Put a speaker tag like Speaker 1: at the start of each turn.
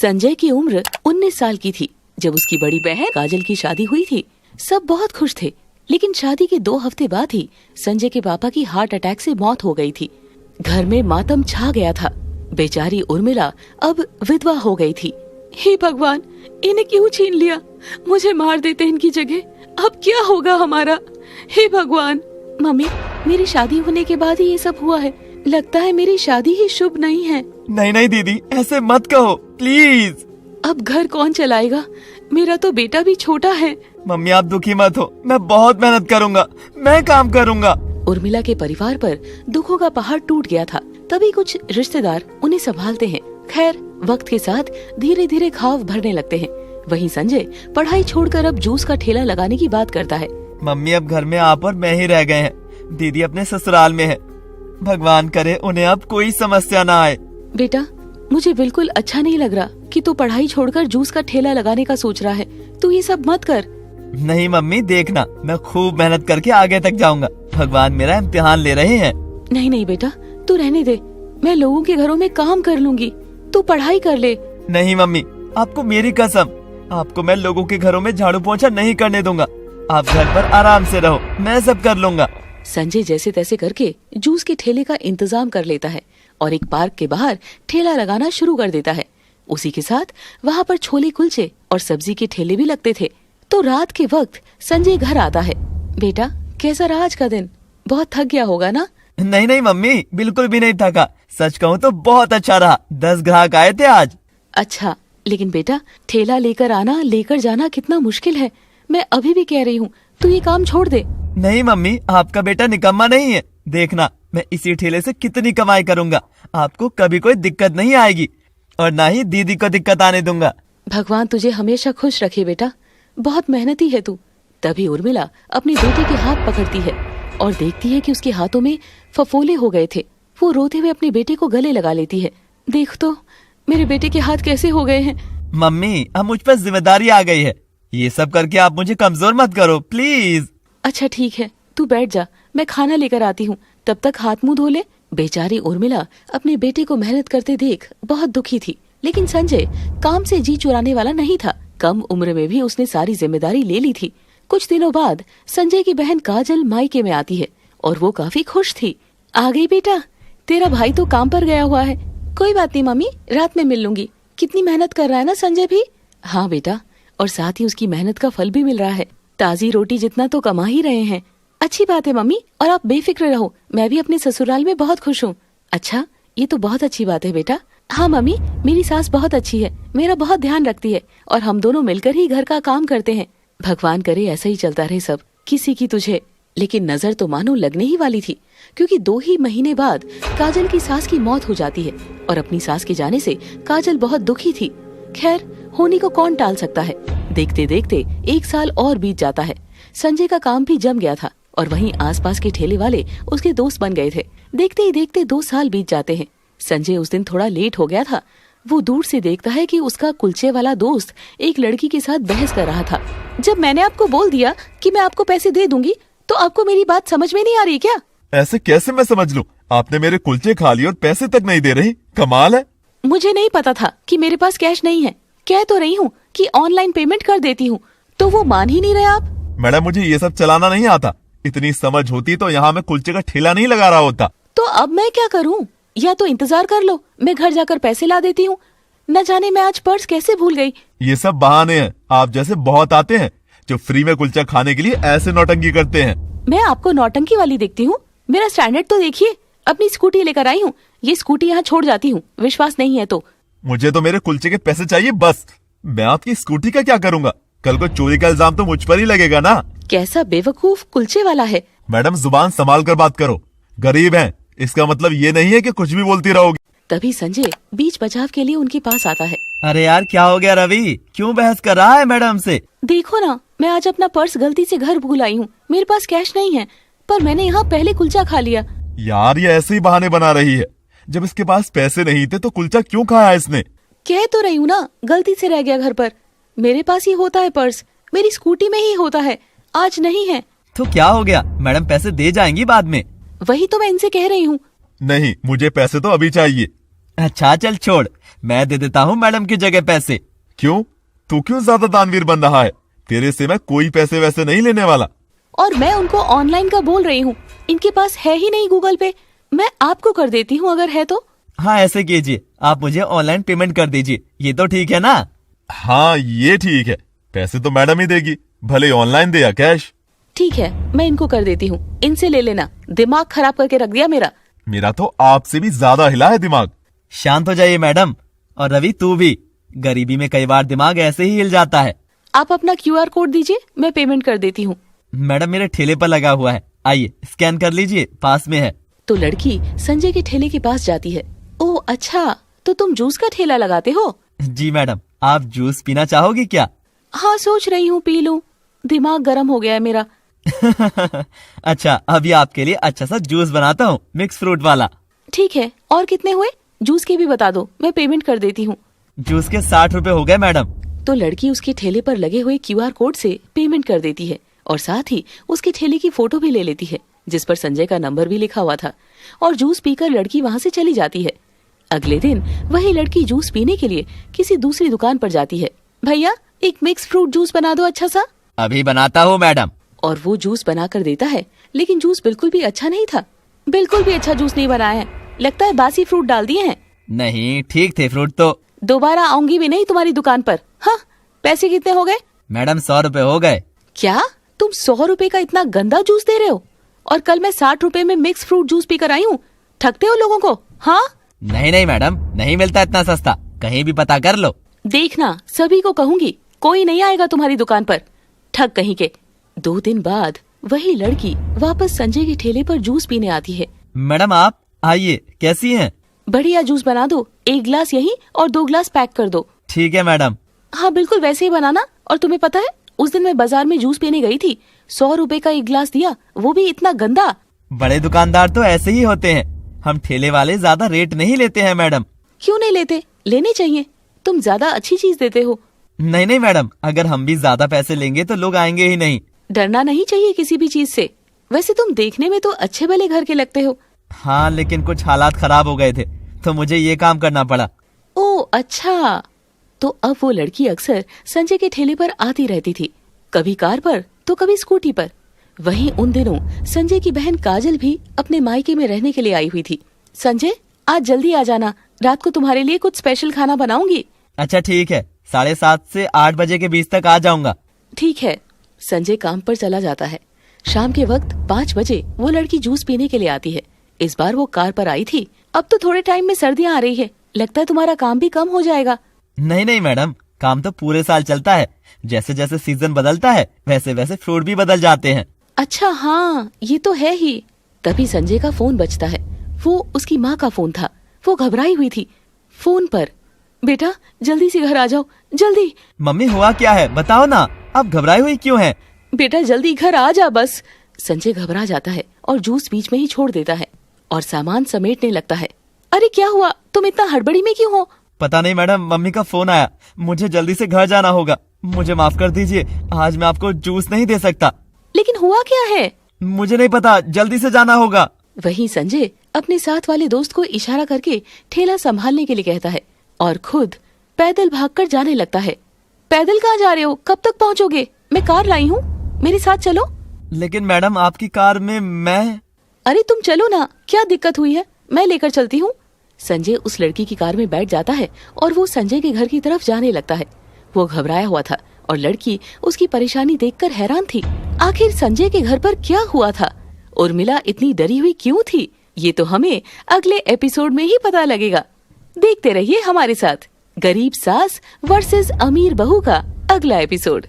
Speaker 1: संजय की उम्र 19 साल की थी जब उसकी बड़ी बहन काजल की शादी हुई थी। सब बहुत खुश थे, लेकिन शादी के 2 हफ्ते बाद ही संजय के पापा की हार्ट अटैक से मौत हो गई थी। घर में मातम छा गया था। बेचारी उर्मिला अब विधवा हो गई थी। हे भगवान, इन्हें क्यों छीन लिया? मुझे मार देते इनकी जगह। अब क्या होगा हमारा? हे भगवान। मम्मी, मेरी शादी होने के बाद ही ये सब हुआ है। लगता है मेरी शादी ही शुभ नहीं है।
Speaker 2: नहीं नहीं दीदी, ऐसे मत कहो प्लीज।
Speaker 1: अब घर कौन चलाएगा? मेरा तो बेटा भी छोटा है।
Speaker 2: मम्मी आप दुखी मत हो, मैं बहुत मेहनत करूँगा, मैं काम करूँगा।
Speaker 1: उर्मिला के परिवार पर दुखों का पहाड़ टूट गया था। तभी कुछ रिश्तेदार उन्हें संभालते हैं। खैर, वक्त के साथ धीरे धीरे घाव भरने लगते हैं। वहीं संजय पढ़ाई छोड़कर अब जूस का ठेला लगाने की बात करता है।
Speaker 2: मम्मी अब घर में आप और मैं ही रह गए हैं। दीदी अपने ससुराल में है। भगवान करे उन्हें अब कोई समस्या ना आए।
Speaker 1: बेटा, मुझे बिल्कुल अच्छा नहीं लग रहा कि तू पढ़ाई छोड़कर जूस का ठेला लगाने का सोच रहा है। तू ये सब मत कर।
Speaker 2: नहीं मम्मी, देखना मैं खूब मेहनत करके आगे तक जाऊंगा। भगवान मेरा इम्तिहान ले रहे हैं।
Speaker 1: नहीं नहीं बेटा, तू रहने दे। मैं लोगों के घरों में काम कर लूंगी, तू पढ़ाई कर ले।
Speaker 2: नहीं मम्मी, आपको मेरी कसम, आपको मैं लोगों के घरों में झाड़ू पोंछा नहीं करने दूंगा। आप घर पर आराम से रहो, मैं सब कर लूंगा।
Speaker 1: संजय जैसे तैसे करके जूस के ठेले का इंतजाम कर लेता है और एक पार्क के बाहर ठेला लगाना शुरू कर देता है। उसी के साथ वहाँ पर छोले कुलचे और सब्जी के ठेले भी लगते थे। तो रात के वक्त संजय घर आता है। बेटा, कैसा रहा आज का दिन? बहुत थक गया होगा ना?
Speaker 2: नहीं नहीं मम्मी, बिल्कुल भी नहीं थका। सच कहूँ तो बहुत अच्छा रहा। 10 ग्राहक आए थे आज।
Speaker 1: अच्छा, लेकिन बेटा, ठेला लेकर आना लेकर जाना कितना मुश्किल है। मैं अभी भी कह रही हूँ, तू ये काम छोड़ दे।
Speaker 2: नहीं मम्मी, आपका बेटा निकम्मा नहीं है। देखना, मैं इसी ठेले से कितनी कमाई करूँगा। आपको कभी कोई दिक्कत नहीं आएगी और ना ही दीदी को दिक्कत आने दूंगा।
Speaker 1: भगवान तुझे हमेशा खुश रखे बेटा, बहुत मेहनती है तू। तभी उर्मिला अपनी बेटी के हाथ पकड़ती है और देखती है कि उसके हाथों में फफोले हो गए थे। वो रोते हुए अपने बेटे को गले लगा लेती है। देख तो, मेरे बेटे के हाथ कैसे हो गए हैं।
Speaker 2: मम्मी, अब मुझ पर जिम्मेदारी आ गई है। ये सब करके आप मुझे कमजोर मत करो प्लीज।
Speaker 1: अच्छा ठीक है, तू बैठ जा, मैं खाना लेकर आती हूँ। तब तक हाथ मुंह धो ले। बेचारी उर्मिला अपने बेटे को मेहनत करते देख बहुत दुखी थी, लेकिन संजय काम से जी चुराने वाला नहीं था। कम उम्र में भी उसने सारी जिम्मेदारी ले ली थी। कुछ दिनों बाद संजय की बहन काजल मायके में आती है और वो काफी खुश थी। आ गई बेटा, तेरा भाई तो काम पर गया हुआ है। कोई बात नहीं मम्मी, रात में मिल लूंगी। कितनी मेहनत कर रहा है ना संजय भी। हाँ बेटा, और साथ ही उसकी मेहनत का फल भी मिल रहा है। ताजी रोटी जितना तो कमा ही रहे हैं। अच्छी बात है मम्मी, और आप बेफिक्र रहो, मैं भी अपने ससुराल में बहुत खुश हूँ। अच्छा, ये तो बहुत अच्छी बात है बेटा। हाँ मम्मी, मेरी सास बहुत अच्छी है, मेरा बहुत ध्यान रखती है और हम दोनों मिलकर ही घर का काम करते हैं। भगवान करे ऐसा ही चलता रहे सब। किसी की तुझे। लेकिन नजर तो मानो लगने ही वाली थी, क्योंकि 2 ही महीने बाद काजल की सास की मौत हो जाती है और अपनी सास के जाने से काजल बहुत दुखी थी। खैर, होनी को कौन टाल सकता है। देखते देखते 1 साल और बीत जाता है। संजय का काम भी जम गया था और वहीं आसपास के ठेले वाले उसके दोस्त बन गए थे। देखते ही देखते 2 साल बीत जाते हैं। संजय उस दिन थोड़ा लेट हो गया था। वो दूर से देखता है कि उसका कुलचे वाला दोस्त एक लड़की के साथ बहस कर रहा था। जब मैंने आपको बोल दिया कि मैं आपको पैसे दे दूंगी, तो आपको मेरी बात समझ में नहीं आ रही क्या?
Speaker 3: ऐसे कैसे मैं समझ लूं? आपने मेरे कुलचे खा लिए और पैसे तक नहीं दे रही। कमाल है।
Speaker 1: मुझे नहीं पता था कि मेरे पास कैश नहीं है। कह तो रही हूँ कि ऑनलाइन पेमेंट कर देती हूँ, तो वो मान ही नहीं रहे आप।
Speaker 3: मैडम, मुझे ये सब चलाना नहीं आता। इतनी समझ होती तो यहाँ मैं कुलचे का ठेला नहीं लगा रहा होता।
Speaker 1: तो अब मैं क्या करूँ? या तो इंतजार कर लो, मैं घर जाकर पैसे ला देती हूँ। न जाने मैं आज पर्स कैसे भूल गई।
Speaker 3: ये सब बहाने हैं। आप जैसे बहुत आते हैं जो फ्री में कुलचा खाने के लिए ऐसे नौटंकी करते हैं।
Speaker 1: मैं आपको नौटंकी वाली दिखती हूँ? मेरा स्टैंडर्ड तो देखिए। अपनी स्कूटी लेकर आई हूँ, ये स्कूटी यहाँ छोड़ जाती हूँ। विश्वास नहीं है तो?
Speaker 3: मुझे तो मेरे कुलचे के पैसे चाहिए बस। मैं आपकी स्कूटी का क्या करूँगा? कल को चोरी का इल्जाम तो मुझ पर ही लगेगा ना।
Speaker 1: कैसा बेवकूफ कुलचे वाला है।
Speaker 3: मैडम, जुबान संभाल कर बात करो। गरीब हैं, इसका मतलब ये नहीं है कि कुछ भी बोलती रहोगी।
Speaker 1: तभी संजय बीच बचाव के लिए उनके पास आता है।
Speaker 2: अरे यार, क्या हो गया रवि? क्यों बहस कर रहा है मैडम से?
Speaker 1: देखो ना, मैं आज अपना पर्स गलती से घर भूल आई हूँ। मेरे पास कैश नहीं है, पर मैंने यहाँ पहले कुलचा खा लिया।
Speaker 3: यार, ये ऐसे ही बहाने बना रही है। जब इसके पास पैसे नहीं थे तो कुलचा क्यों खाया इसने?
Speaker 1: कह तो रही हूँ ना, गलती से रह गया घर पर। मेरे पास ही होता है पर्स, मेरी स्कूटी में ही होता है, आज नहीं है।
Speaker 2: तो क्या हो गया? मैडम पैसे दे जाएंगी बाद में।
Speaker 1: वही तो मैं इनसे कह रही हूँ।
Speaker 3: नहीं, मुझे पैसे तो अभी चाहिए।
Speaker 2: अच्छा चल छोड़, मैं दे देता हूँ मैडम की जगह पैसे।
Speaker 3: क्यों? तू क्यों ज्यादा दानवीर बन रहा है? तेरे से मैं कोई पैसे वैसे नहीं लेने वाला।
Speaker 1: और मैं उनको ऑनलाइन का बोल रही हूँ, इनके पास है ही नहीं गूगल पे। मैं आपको कर देती हूँ अगर है तो।
Speaker 2: हाँ ऐसे कीजिए, आप मुझे ऑनलाइन पेमेंट कर दीजिए, ये तो ठीक है ना?
Speaker 3: हाँ ये ठीक है, पैसे तो मैडम ही देगी, भले ऑनलाइन दे या कैश।
Speaker 1: ठीक है, मैं इनको कर देती हूँ, इनसे ले लेना। दिमाग खराब करके रख दिया मेरा।
Speaker 3: मेरा तो आपसे भी ज्यादा हिला है दिमाग।
Speaker 2: शांत हो जाइए मैडम। और रवि तू भी, गरीबी में कई बार दिमाग ऐसे ही हिल जाता है।
Speaker 1: आप अपना QR कोड दीजिए, मैं पेमेंट कर देती हूँ।
Speaker 2: मैडम मेरे ठेले पर लगा हुआ है, आइए स्कैन कर लीजिए, पास में है।
Speaker 1: तो लड़की संजय के ठेले के पास जाती है। ओह अच्छा, तो तुम जूस का ठेला लगाते हो?
Speaker 2: जी मैडम, आप जूस पीना चाहोगी क्या?
Speaker 1: हाँ सोच रही हूँ पी लूं, दिमाग गर्म हो गया है मेरा।
Speaker 2: अच्छा, अभी आपके लिए अच्छा सा जूस बनाता हूँ, मिक्स फ्रूट वाला।
Speaker 1: ठीक है, और कितने हुए? जूस के भी बता दो, मैं पेमेंट कर देती हूँ।
Speaker 2: जूस के 60 रुपए हो गए मैडम।
Speaker 1: तो लड़की उसके ठेले पर लगे हुए QR कोड से पेमेंट कर देती है और साथ ही उसके ठेले की फोटो भी ले लेती है, जिस पर संजय का नंबर भी लिखा हुआ था। और जूस पीकर लड़की वहाँ से चली जाती है। अगले दिन वही लड़की जूस पीने के लिए किसी दूसरी दुकान पर जाती है। भैया एक मिक्स फ्रूट जूस बना दो अच्छा सा।
Speaker 2: अभी बनाता हूँ मैडम।
Speaker 1: और वो जूस बना कर देता है, लेकिन जूस बिल्कुल भी अच्छा नहीं था। बिल्कुल भी अच्छा जूस नहीं बनाया है, लगता है बासी फ्रूट डाल दिए हैं।
Speaker 2: नहीं, ठीक थे फ्रूट तो।
Speaker 1: दोबारा आऊंगी भी नहीं तुम्हारी दुकान पर। हाँ, पैसे कितने हो गए?
Speaker 2: मैडम 100 रुपए हो गए।
Speaker 1: क्या तुम 100 रुपए का इतना गंदा जूस दे रहे हो? और कल मैं 60 रुपए में मिक्स फ्रूट जूस पीकर आई हूँ। ठगते हो लोगों को? हाँ
Speaker 2: नहीं नहीं मैडम, नहीं मिलता इतना सस्ता, कहीं भी पता कर लो।
Speaker 1: देखना, सभी को कहूंगी, कोई नहीं आएगा तुम्हारी दुकान पर, ठग कहीं के। 2 दिन बाद वही लड़की वापस संजय के ठेले पर जूस पीने आती है।
Speaker 2: मैडम आप आइए, कैसी हैं?
Speaker 1: बढ़िया जूस बना दो, 1 गिलास यही और 2 गिलास पैक कर दो।
Speaker 2: ठीक है मैडम।
Speaker 1: हाँ बिल्कुल वैसे ही बनाना। और तुम्हें पता है, उस दिन मैं बाजार में जूस पीने गई थी, 100 रुपए का 1 गिलास दिया, वो भी इतना गंदा।
Speaker 2: बड़े दुकानदार तो ऐसे ही होते हैं, हम ठेले वाले ज्यादा रेट नहीं लेते हैं मैडम।
Speaker 1: क्यों नहीं लेते? लेने चाहिए, तुम ज्यादा अच्छी चीज देते हो।
Speaker 2: नहीं नहीं मैडम, अगर हम भी ज्यादा पैसे लेंगे तो लोग आएंगे ही नहीं।
Speaker 1: डरना नहीं चाहिए किसी भी चीज से। वैसे तुम देखने में तो अच्छे भले घर के लगते हो।
Speaker 2: हाँ लेकिन कुछ हालात खराब हो गए थे तो मुझे ये काम करना पड़ा।
Speaker 1: ओह अच्छा, तो अब वो लड़की अक्सर संजय के ठेले पर आती रहती थी, कभी कार पर तो कभी स्कूटी पर। वहीं उन दिनों संजय की बहन काजल भी अपने मायके में रहने के लिए आई हुई थी। संजय आज जल्दी आ जाना, रात को तुम्हारे लिए कुछ स्पेशल खाना बनाऊंगी।
Speaker 2: अच्छा ठीक है, 7:30 से 8 बजे के बीच तक आ जाऊंगा।
Speaker 1: ठीक है। संजय काम पर चला जाता है। शाम के वक्त 5 बजे वो लड़की जूस पीने के लिए आती है। इस बार वो कार पर आई थी। अब तो थोड़े टाइम में सर्दियाँ आ रही है, लगता है तुम्हारा काम भी कम हो जाएगा।
Speaker 2: नहीं नहीं मैडम, काम तो पूरे साल चलता है, जैसे जैसे सीजन बदलता है वैसे वैसे फ्रूट भी बदल जाते हैं।
Speaker 1: अच्छा हाँ, ये तो है ही। तभी संजय का फोन बजता है। वो उसकी माँ का फोन था। वो घबराई हुई थी। फोन पर, बेटा जल्दी से घर आ जाओ, जल्दी।
Speaker 2: मम्मी हुआ क्या है बताओ ना, आप घबराई हुई क्यों हैं?
Speaker 1: बेटा जल्दी घर आ जा बस। संजय घबरा जाता है और जूस बीच में ही छोड़ देता है और सामान समेटने लगता है। अरे क्या हुआ, तुम इतना हड़बड़ी में क्यों हो?
Speaker 2: पता नहीं मैडम, मम्मी का फोन आया, मुझे जल्दी से घर जाना होगा, मुझे माफ कर दीजिए, आज मैं आपको जूस नहीं दे सकता।
Speaker 1: लेकिन हुआ क्या है?
Speaker 2: मुझे नहीं पता, जल्दी से जाना होगा।
Speaker 1: वहीं संजय अपने साथ वाले दोस्त को इशारा करके ठेला संभालने के लिए कहता है और खुद पैदल भागकर जाने लगता है। पैदल कहाँ जा रहे हो? कब तक पहुँचोगे? मैं कार लाई हूँ, मेरे साथ चलो।
Speaker 2: लेकिन मैडम आपकी कार में मैं।
Speaker 1: अरे तुम चलो ना, क्या दिक्कत हुई है, मैं लेकर चलती हूँ। संजय उस लड़की की कार में बैठ जाता है और वो संजय के घर की तरफ जाने लगता है। वो घबराया हुआ था और लड़की उसकी परेशानी देखकर हैरान थी। आखिर संजय के घर पर क्या हुआ था? उर्मिला इतनी डरी हुई क्यों थी? ये तो हमें अगले एपिसोड में ही पता लगेगा। देखते रहिए हमारे साथ गरीब सास वर्सेस अमीर बहू का अगला एपिसोड।